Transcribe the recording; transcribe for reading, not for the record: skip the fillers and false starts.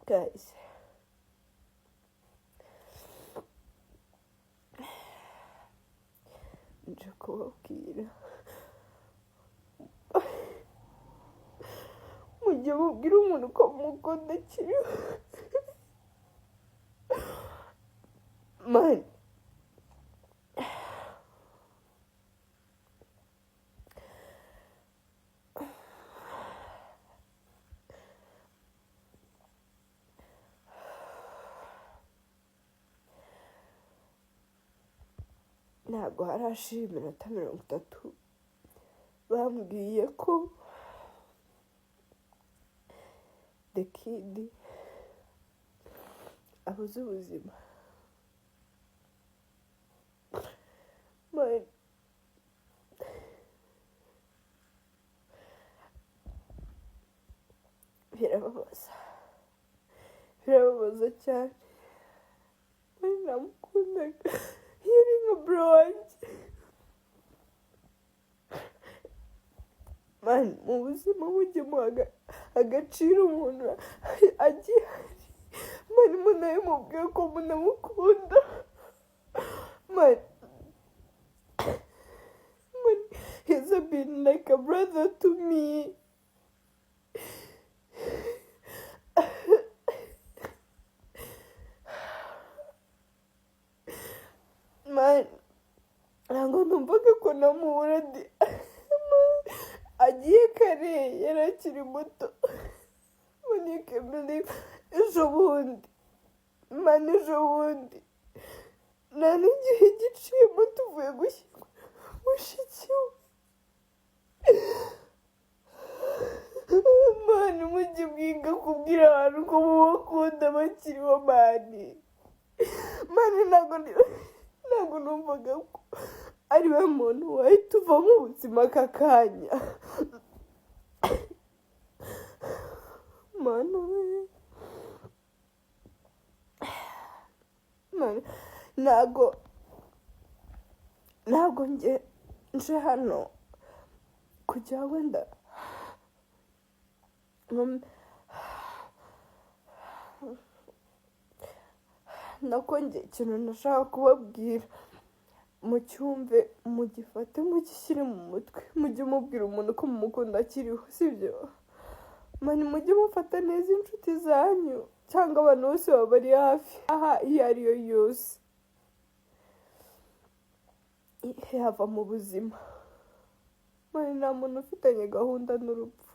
guys, nje kubabwira mujye mubwira umuntu ko mukunda kiriho man. Ntabwo harashira iminota 30 bambwiye ko Dekid abuze ubuzima. Man, birababaza cyane. Man, namukundaga yari nka bro wanjye. Man, mu buzima mujye muha agaciro umuntu agihari. Man, munabimubwiye ko munamukunda. Man, he's been like a brother to me. Man, ntabwo numvaga ko namubura agiye kare, yari akiri muto. Man, you can believe ejo bundi nta n'igihe giciyemo tuvuye gushyingura mushiki we. Man, mujye mwiga kubwira abantu ko mubakunda bakiriho. Man, ntabwo numvaga ko ari we muntu wahita uva mu buzima aka kanya. Man, ntabwo nje hano kujya wenda nakongera ikintu nashaka kubabwira, mucyumve, mugifate, mugishyire mu mutwe, mujye mubwira umuntu ko mumukunda akiriho, sibyo? Man, mujye mufata neza inshuti zanyu cyangwa abantu bose babari hafi aha iyo ariyo yose yava mu buzima. Man, nta muntu ufitanye gahunda n'urupfu.